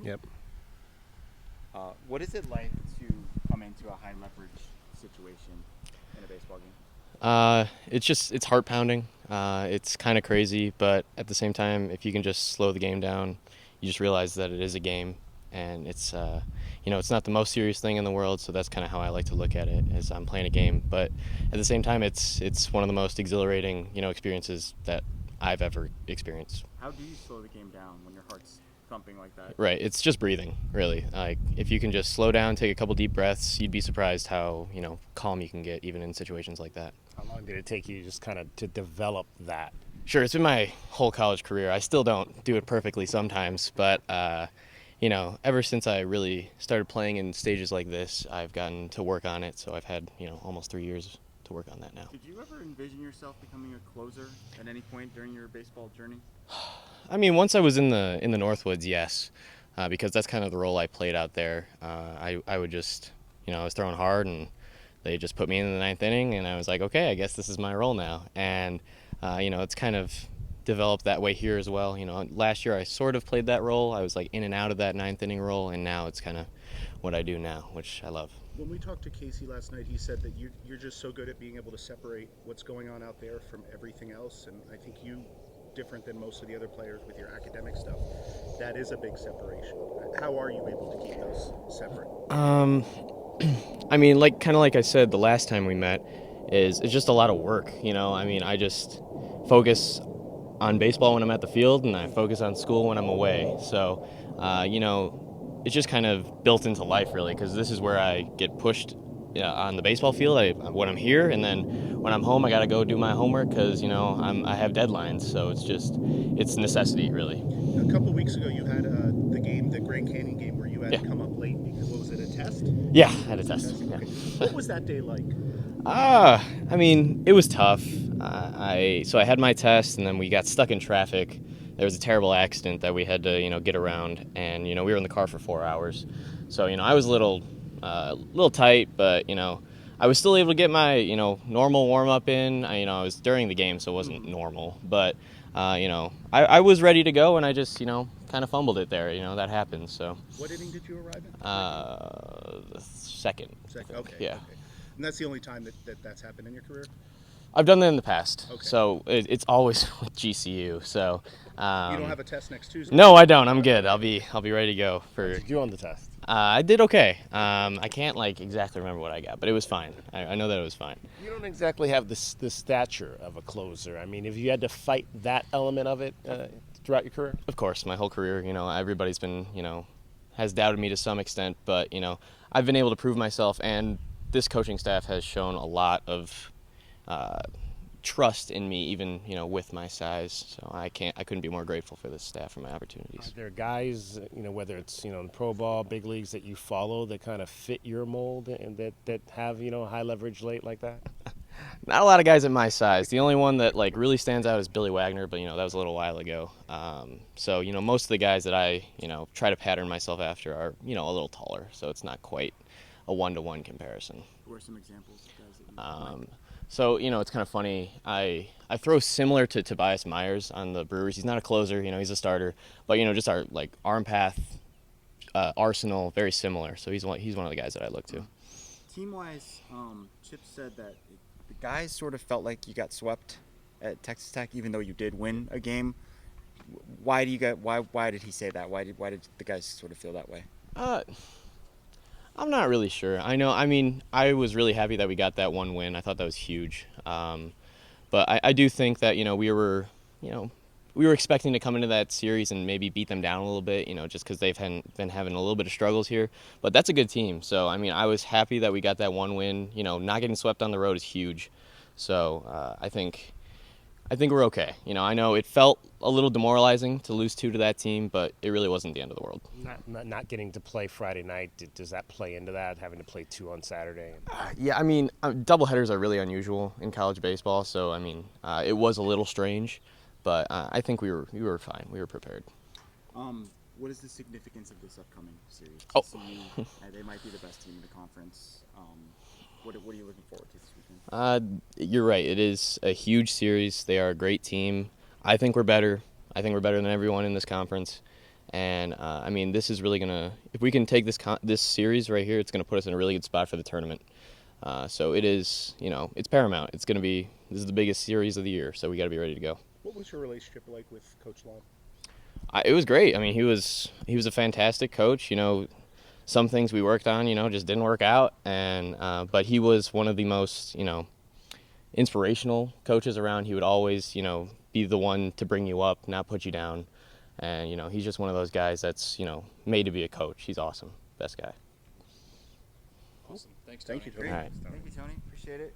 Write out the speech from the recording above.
Yep. What is it like to come into a high leverage situation in a baseball game? It's heart pounding. It's kind of crazy, but at the same time, if you can just slow the game down, you just realize that it is a game, and it's not the most serious thing in the world. So that's kind of how I like to look at it, as I'm playing a game. But at the same time, it's one of the most exhilarating, experiences that I've ever experienced. How do you slow the game down when your heart's thumping like that? Right. It's just breathing, really. Like, if you can just slow down, take a couple deep breaths, you'd be surprised how, calm you can get even in situations like that. How long did it take you just kind of to develop that? Sure, it's been my whole college career. I still don't do it perfectly sometimes, but, ever since I really started playing in stages like this, I've gotten to work on it. So I've had, almost 3 years to work on that now. Did you ever envision yourself becoming a closer at any point during your baseball journey? I mean, once I was in the Northwoods, yes, because that's kind of the role I played out there. I would just, I was throwing hard, and they just put me in the ninth inning, and I was like, okay, I guess this is my role now. And it's kind of developed that way here as well. Last year I sort of played that role. I was like in and out of that ninth inning role, and now it's kind of what I do now, which I love. When we talked to Casey last night, he said that you're just so good at being able to separate what's going on out there from everything else, and I think you, different than most of the other players with your academic stuff, that is a big separation. How are you able to keep those separate? I mean, like I said the last time we met, it's just a lot of work. I mean, I just focus on baseball when I'm at the field, and I focus on school when I'm away. So, it's just kind of built into life, really, because this is where I get pushed on the baseball field when I'm here, and then when I'm home, I got to go do my homework because I have deadlines. So it's necessity, really. A couple of weeks ago, you had the Grand Canyon game, where you had to come up late because, what was it, a test? Yeah, I had a test. Yeah. What was that day like? I mean, it was tough. So I had my test, and then we got stuck in traffic. There was a terrible accident that we had to, get around, and we were in the car for 4 hours. So I was a little tight, but I was still able to get my normal warm up in. I was during the game, so it wasn't normal, but I was ready to go, and I just kind of fumbled it there. That happens. So. What inning did you arrive in? The second. Second. Okay. Yeah. Okay. And that's the only time that's happened in your career? I've done that in the past, Okay. so it's always with GCU. So You don't have a test next Tuesday? no, I don't. I'm good. I'll be ready to go for. Did you on the test? I did okay. I can't exactly remember what I got, but it was fine. I know that it was fine. You don't exactly have the stature of a closer. I mean, if you had to fight that element of it throughout your career? Of course, my whole career, everybody's been, has doubted me to some extent, but I've been able to prove myself, and this coaching staff has shown a lot of trust in me, even with my size. So I couldn't be more grateful for this staff and my opportunities. Are there guys, whether it's in pro ball, big leagues, that you follow that kind of fit your mold and that have high leverage late like that? Not a lot of guys at my size. The only one that really stands out is Billy Wagner, but that was a little while ago. So most of the guys that I try to pattern myself after are a little taller. So it's not quite a one-to-one comparison. Who are some examples of guys that you like? So, it's kind of funny. I throw similar to Tobias Myers on the Brewers. He's not a closer, he's a starter. But, just our, arm path, arsenal, very similar. So he's one of the guys that I look to. Team-wise, Chip said that the guys sort of felt like you got swept at Texas Tech, even though you did win a game. Why did he say that? Why did the guys sort of feel that way? I'm not really sure. I was really happy that we got that one win. I thought that was huge. But I do think that, we were expecting to come into that series and maybe beat them down a little bit, just because they've been having a little bit of struggles here. But that's a good team. So, I was happy that we got that one win. Not getting swept on the road is huge. So I think we're okay. I know it felt a little demoralizing to lose 2 to that team, but it really wasn't the end of the world. Not getting to play Friday night, does that play into that, having to play 2 on Saturday? Yeah, doubleheaders are really unusual in college baseball, so it was a little strange, but I think we were fine. We were prepared. What is the significance of this upcoming series? They might be the best team in the conference. What are you looking forward to this weekend? You're right. It is a huge series. They are a great team. I think we're better. I think we're better than everyone in this conference. And I mean, this is really gonna, if we can take this series right here, it's gonna put us in a really good spot for the tournament. So it is, it's paramount. This is the biggest series of the year, so we got to be ready to go. What was your relationship like with Coach Long? It was great. I mean, he was a fantastic coach. Some things we worked on, just didn't work out, and but he was one of the most, inspirational coaches around. He would always, be the one to bring you up, not put you down. And, he's just one of those guys that's, made to be a coach. He's awesome. Best guy. Awesome. Thanks, Tony. Thank you, Tony. All right. Thank you, Tony. Appreciate it.